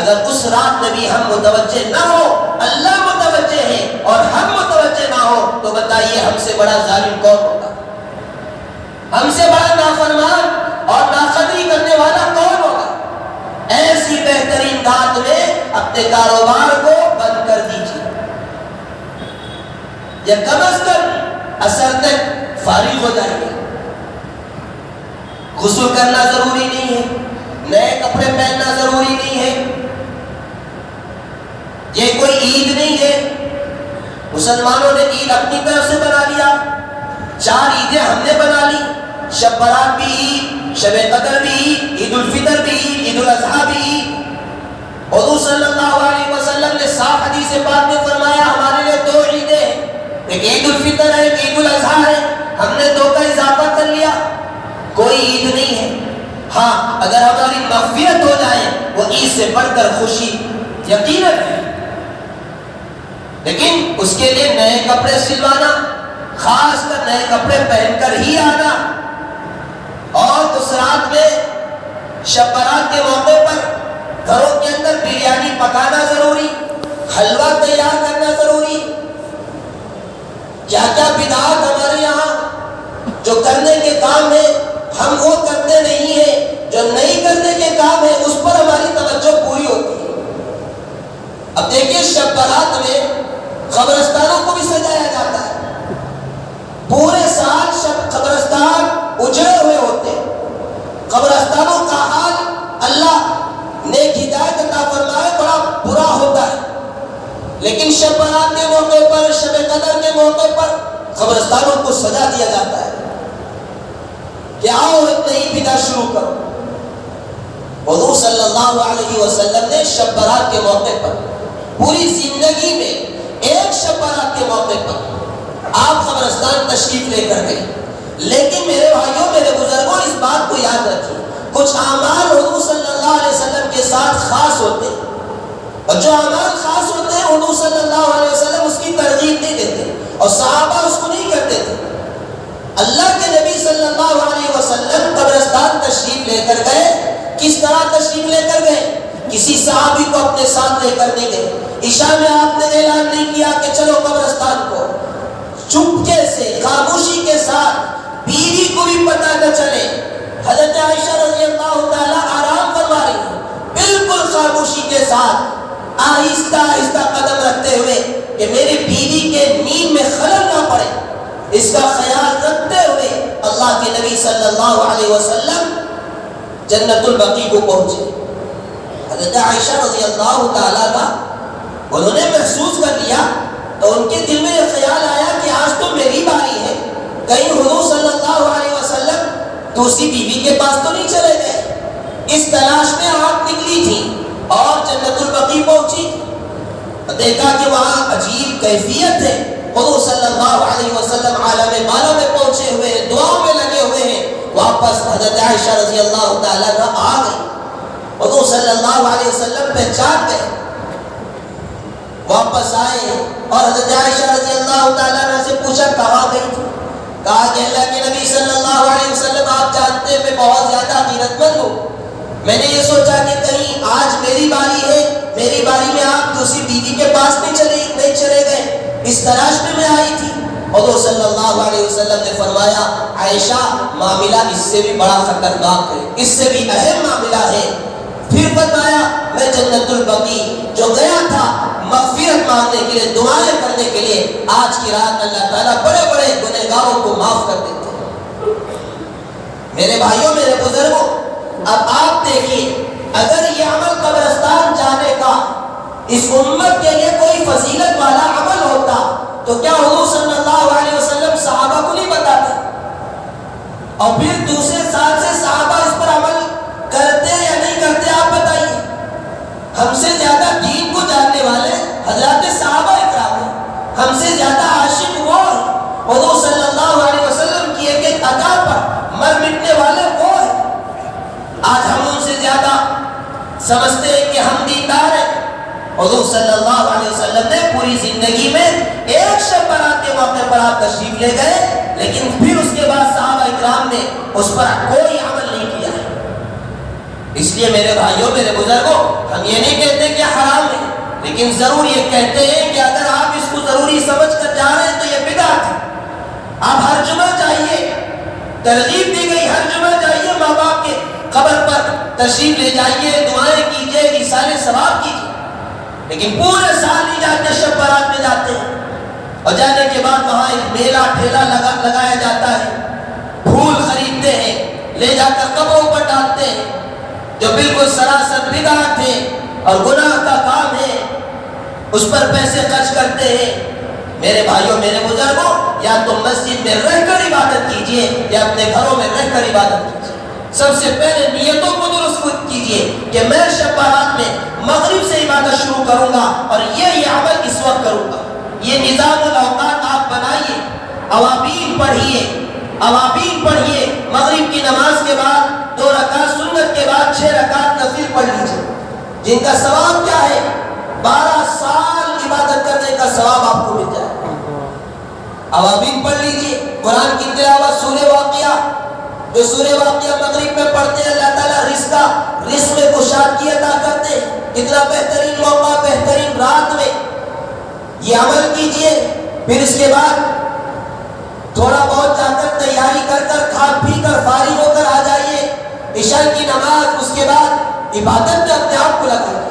اگر اس رات میں بھی ہم متوجہ نہ ہو، اللہ متوجہ ہے اور ہم متوجہ نہ ہو، تو بتائیے ہم سے بڑا ظالم کون ہوگا؟ ہم سے بڑا نافرمان اور ناقدری کرنے والا کون ہوگا؟ ایسی بہترین رات میں اپنے کاروبار کو بند کر دیجیے، یا کم از کم اثر تک فارغ ہو جائیے۔ غسل کرنا ضروری نہیں ہے، نئے کپڑے پہننا ضروری نہیں ہے، یہ کوئی عید نہیں ہے۔ مسلمانوں نے عید اپنی طرف سے بنا لیا، 4 عیدیں ہم نے بنا لی، شب برات بھی عید، شب قدر بھی عید، عید الفطر بھی عید، عید الاضحیٰ بھی عید۔ حضور صلی اللہ علیہ وسلم نے صاف حدیث پاک میں فرمایا ہمارے لیے 2 عیدیں ہیں، ایک عید الفطر ہے، ایک عید الاضحیٰ ہے، ہم نے 2 کا اضافہ کر لیا، کوئی عید نہیں ہے۔ ہاں اگر ہماری مغفرت ہو جائے وہ عید سے بڑھ کر خوشی یقیناً ہے، لیکن اس کے لیے نئے کپڑے سلوانا، خاص کر نئے کپڑے پہن کر ہی آنا، اور اس رات میں شب برات کے موقع پر گھروں کے اندر بریانی پکانا ضروری، حلوہ تیار کرنا ضروری۔ کیا کیا بدعات ہمارے یہاں جو کرنے کے کام ہے ہم وہ کرتے نہیں ہیں، جو نہیں کرنے کے کام ہے اس پر ہماری توجہ پوری ہوتی ہے۔ اب دیکھیے شب برات میں قبرستانوں کو بھی سجایا جاتا ہے، پورے سال شب قبرستان اجڑے ہوئے ہوتے ہیں، قبرستانوں کا حال اللہ نیک ہدایت عطا فرمائے بڑا برا ہوتا ہے، لیکن شب برات کے موقع پر، شب قدر کے موقع پر قبرستانوں کو سجا دیا جاتا ہے کہ آؤ ایک نئی بدعت شروع کرو۔ حضور صلی اللہ علیہ وسلم نے شب برات کے موقع پر پوری زندگی میں ایک شب برات کے موقع پر آپ قبرستان تشریف لے کر گئے، لیکن میرے بھائیوں میرے بزرگوں اس بات کو یاد رکھیں، کچھ اعمال حضور صلی اللہ علیہ وسلم کے ساتھ خاص ہوتے ہیں، اور جو اعمال خاص ہوتے ہیں حضور صلی اللہ علیہ وسلم اس کی ترغیب نہیں دیتے اور صحابہ اس کو نہیں کرتے تھے۔ اللہ کے نبی صلی اللہ علیہ وسلم قبرستان تشریف لے کر گئے، کس طرح تشریف لے کر گئے؟ کسی صحابی کو اپنے ساتھ لے کر نہیں گئے، عشاء میں آپ نے اعلان نہیں کیا کہ چلو قبرستان کو، چپکے سے خاموشی کے ساتھ، بیوی کو بھی پتہ نہ چلے، حضرت عائشہ رضی اللہ تعالیٰ آرام فرما رہی ہیں، بالکل خاموشی کے ساتھ آہستہ آہستہ قدم رکھتے ہوئے کہ میری بیوی کے نیند میں خلل نہ پڑے، اس کا خیال رکھتے ہوئے اللہ کے نبی صلی اللہ علیہ وسلم جنت البقیع کو پہنچے۔ حضرت عائشہ رضی اللہ تعالیٰ کا انہوں نے محسوس کر لیا تو ان کے دل میں یہ خیال آیا کہ آج تو میری باری ہے، کہیں حضور صلی اللہ علیہ وسلم دوسری بیوی کے پاس تو نہیں چلے گئے۔ اس تلاش میں آپ نکلی تھی اور جنت البقیع پہنچی، دیکھا کہ وہاں عجیب کیفیت ہے، حضور صلی اللہ علیہ وسلم عالم بالا میں پہنچے ہوئے ہیں، دعاؤں میں لگے ہوئے ہیں۔ واپس حضرت عائشہ رضی اللہ تعالیٰ کا آ گئی، حضور صلی اللہ علیہ وسلم پہچان گئے، واپس آئے اور حضرت عائشہ رضی اللہ تعالیٰ عنہ سے پوچھا کہاں گئی تھی؟ کہا کہ اللہ کے نبی صلی اللہ علیہ وسلم آپ جانتے ہیں میں بہت زیادہ غیرت مند ہوں، میں نے یہ سوچا کہ کہیں آج میری باری ہے، میری باری میں آپ دوسری بیوی کے پاس نہیں چلے گئے، اس تلاش میں آئی تھی۔ حضور صلی اللہ علیہ وسلم نے فرمایا عائشہ معاملہ اس سے بھی بڑا خطرناک ہے، اس سے بھی اہم معاملہ ہے۔ پھر فرمایا میں جنت البقیع جو گیا تھا مغفرت مانگنے کے لیے، دعائیں کرنے کے لیے، آج کی رات اللہ تعالیٰ بڑے بڑے گنہگاروں کو معاف کر دیتے ہیں۔ میرے بھائیوں میرے بزرگوں، اب آپ دیکھیے اگر یہ عمل قبرستان جانے کا اس امت کے لیے کوئی فضیلت والا عمل ہوتا تو کیا حضور صلی اللہ علیہ وسلم صحابہ کو نہیں بتاتے؟ اور پھر دوسرے سال سے صحابہ اس پر عمل کرتے یا نہیں کرتے آپ بتائیے؟ ہم سے زیادہ دین کو جاننے والے حضرات صحابہ اکرام ہیں، ہم سے زیادہ عاشق وہ ہیں، حضور صلی اللہ علیہ وسلم کی ایک ایک ادا پر مر مٹنے والے وہ ہیں۔ آج ہم ان سے زیادہ سمجھتے ہیں کہ ہم دیندار ہیں۔ حضور صلی اللہ علیہ وسلم نے پوری زندگی میں ایک شب برات کے موقع پر آپ تشریف لے گئے، لیکن پھر اس کے بعد صحابہ اکرام نے اس پر کوئی عمل نہیں کیا ہے۔ اس لیے میرے بھائیوں، میرے بزرگوں، ہم یہ نہیں کہتے کہ حرام ہے، لیکن ضرور یہ کہتے ہیں کہ اگر آپ اس کو ضروری سمجھ کر جا رہے ہیں تو یہ بدعت ہے۔ آپ ہر جمعہ جائیے، ترغیب دی گئی، ہر جمعہ جائیے، ماں باپ کے قبر پر تشریف لے جائیے، دعائیں کیجیے، ایصال ثواب کیجیے، لیکن پورے سال نہیں جاتے، شب برات میں جاتے ہیں، اور جانے کے بعد وہاں ایک میلہ ٹھیلا لگایا جاتا ہے، پھول خریدتے ہیں، لے جا کر قبروں پر ڈالتے ہیں، جو بالکل سراسر بدعت ہے اور گناہ کا کام ہے، اس پر پیسے خرچ کرتے ہیں۔ میرے بھائیوں، میرے بزرگوں، یا تو مسجد میں رہ کر عبادت کیجیے یا اپنے گھروں میں رہ کر عبادت کیجیے۔ سب سے پہلے نیتوں کو درست کیجیے کہ میں شب برات میں مغرب سے عبادت شروع کروں گا اور یہ عمل اس وقت کروں گا۔ یہ نظام الاوقات آپ بنائیے، اوابین پڑھیے، اوابین پڑھیے، مغرب کی نماز کے بعد 2 رکعت سنت کے بعد 6 رکعت نفل پڑھ لیجیے، جن کا ثواب کیا ہے؟ 12 سال عبادت کرنے کا ثواب آپ کو مل جائے۔ اوابین پڑھ لیجیے، قرآن کی تلاوت، سورہ واقعہ، جو سورہ واقعہ مغرب میں پڑھتے ہیں، اللہ تعالیٰ رزق میں کشادگی عطا کرتے ہیں۔ کتنا بہترین موقع، بہترین رات میں یہ عمل کیجیے۔ پھر اس کے بعد تھوڑا بہت جا کر تیاری کر کھا پی کر فارغ ہو کر آ جائیے، عشاء کی نماز، اس کے بعد عبادت میں اپنے آپ کو لگائیے۔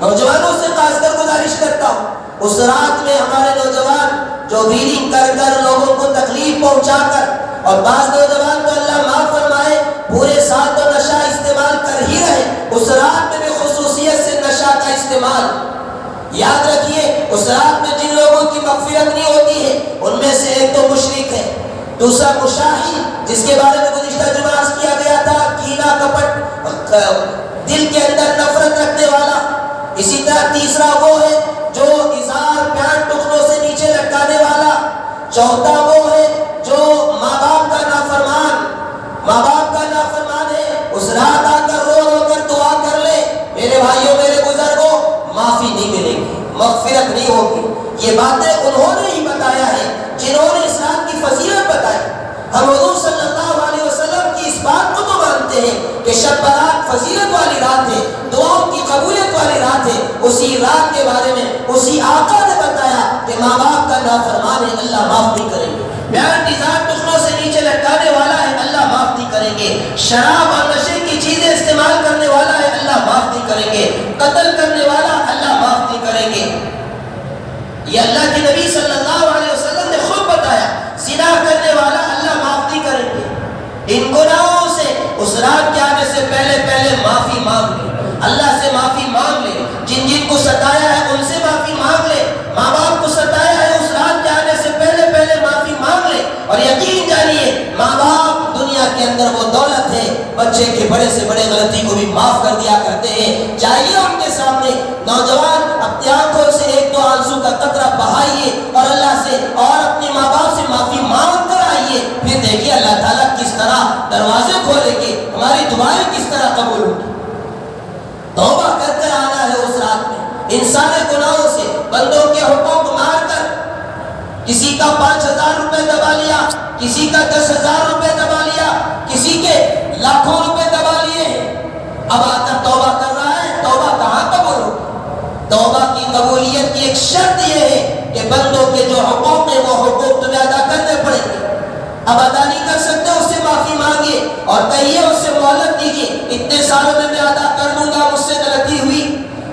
نوجوانوں سے خاص کر گزارش کرتا ہوں، اس رات میں ہمارے نوجوان جو ریڈنگ کر لوگوں کو تکلیف پہنچا کر، اور بعض نوجوان تو اللہ معاف فرمائے پورے سال تو نشہ استعمال کر ہی رہے، اس رات میں بھی خصوصیت سے نشہ کا استعمال۔ یاد رکھیے، اس رات میں جن لوگوں کی مغفرت نہیں ہوتی ہے ان میں سے ایک تو مشرک ہے، دوسرا مشاہد جس کے بارے میں گزشتہ جمعہ عرض کیا گیا تھا، کینہ کپٹ، دل کے اندر نفرت رکھنے والا، اسی طرح تیسرا وہ ہے جو ازار پیانٹ ٹخنوں سے نیچے لٹکانے والا، چوتھا وہ ہے جو ماں باپ کا نافرمان ہے۔ اس رات آ کر رو کر دعا کر لے، میرے بھائیوں، میرے بزرگوں، معافی نہیں ملے گی، مغفرت نہیں ہوگی۔ یہ باتیں انہوں نے ہی بتایا ہے جنہوں نے اس رات کی فضیلت بتائی۔ ہم حضور صلی اللہ علیہ وسلم کی اس بات کو تو مانتے ہیں کہ شب برات فضیلت والی رات ہے، دعاؤں کی قبولیت والی رات ہے۔ اسی رات کے بارے میں اسی آقا نے بتایا کہ ماں باپ کا نافرمان ہے، اللہ معاف نہیں کریں گے، بیان نظام ٹخنوں سے نیچے لٹکانے والا ہے، اللہ معاف نہیں کریں گے، شراب اور نشے کی چیزیں استعمال کرنے والا ہے، اللہ معاف نہیں کریں گے، قتل کرنے والا اللہ معاف نہیں کریں گے۔ یہ اللہ کے نبی صلی اللہ علیہ وسلم نے خود بتایا، زنا کرنے والا اللہ معاف نہیں کریں گے۔ ان گناہوں سے اس رات کے آنے سے پہلے معافی مانگ لے، اللہ سے معافی مانگ لے، جن جن کو ستایا ہے ان سے معافی مانگ لے، ماں باپ کو ستایا ہے اس رات کے آنے سے پہلے معافی مانگ لے، اور یقین جانیے ماں باپ دنیا کے اندر وہ دولت ہے، بچے کے بڑے سے بڑے غلطی کو بھی معاف کر دیا کرتے ہیں۔ جائیے ان کے سامنے، نوجوان اپنی آنکھوں سے 1-2 آنسو کا قطرہ بہائیے اور اللہ سے اور اپنے ماں باپ سے معافی مانگ کر آئیے، پھر دیکھیے اللہ تعالیٰ کس طرح دروازے کھولیں گے، ہماری دعائیں کس طرح قبول ہوں گی۔ توبہ کر آنا ہے اس رات میں، ان سارے گناہوں سے، بندوں کے حقوق مار کر، کسی کا 5,000 روپے دبا لیا، کسی کا 10,000 روپے دبا لیا، کسی کے لاکھوں روپے دبا لیے، اب آ کر توبہ کر رہا ہے، توبہ کہاں قبول ہوگی؟ توبہ کی قبولیت کی ایک شرط یہ ہے کہ بندوں کے جو حقوق ہیں وہ حقوق تمہیں ادا کرنے پڑیں گے۔ اب ادا نہیں کر سکتے، اس سے معافی مانگیے اور کہیے، اس سے مہلت دیجیے، اتنے سالوں میں ادا کر لوں گا، مجھ سے غلطی ہوئی،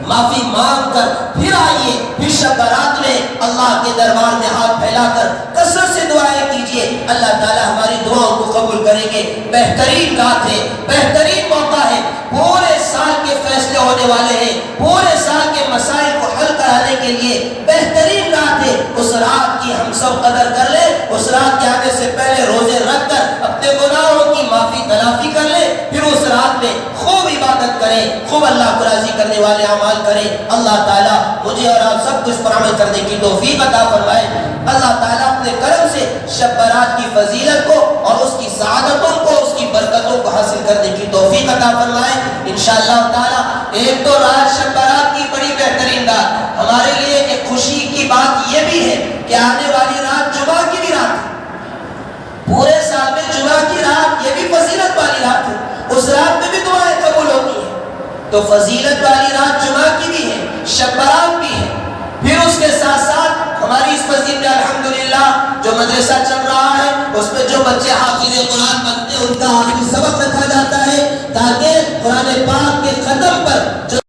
معافی مانگ کر پھر آئیے، پھر شب برات میں اللہ کے دربار میں ہاتھ پھیلا کر کثرت سے دعائیں کیجیے، اللہ تعالیٰ ہماری دعاؤں کو قبول کریں گے۔ بہترین رات ہے، بہترین موقع ہے، پورے سال کے فیصلے ہونے والے ہیں، پورے سال کے مسائل کو حل کرانے کے لیے بہترین رات ہے۔ اس رات کی ہم سب قدر کر لیں، اس رات کے آنے سے پہلے روزے رکھ کر اپنے گناہوں کی معافی تلافی کر لیں، پھر اس رات میں خوب عبادت کریں، خوب اللہ کو راضی کرنے والے اعمال کریں۔ اللہ تعالیٰ مجھے اور آپ سب کو اس پر عمل کرنے کی توفیق عطا فرمائے۔ اللہ تعالیٰ اپنے کرم سے شب برات کی فضیلت کو اور اس کی سعادتوں کو، اس کی برکتوں کو حاصل کرنے کی توفیق عطا فرمائے۔ انشاءاللہ تعالیٰ ایک تو رات شب برات کی بڑی بہترین رات، ہمارے لیے ایک خوشی کی بات یہ بھی ہے کہ آنے والی رات جمعہ کی بھی رات ہے، پورے سال میں جمعہ کی رات یہ بھی فضیلت والی رات ہے، اس رات میں بھی دعائیں قبول ہوتی تو فضیلت والی رات جمعہ کی بھی ہے، شب برات بھی ہے۔ پھر اس کے ساتھ ساتھ ہماری اس مسجد میں الحمدللہ جو مدرسہ چل رہا ہے اس میں جو بچے حافظ قرآن بنتے ہیں ان کا حافظ سبق رکھا جاتا ہے تاکہ قرآن پاک کے ختم پر جو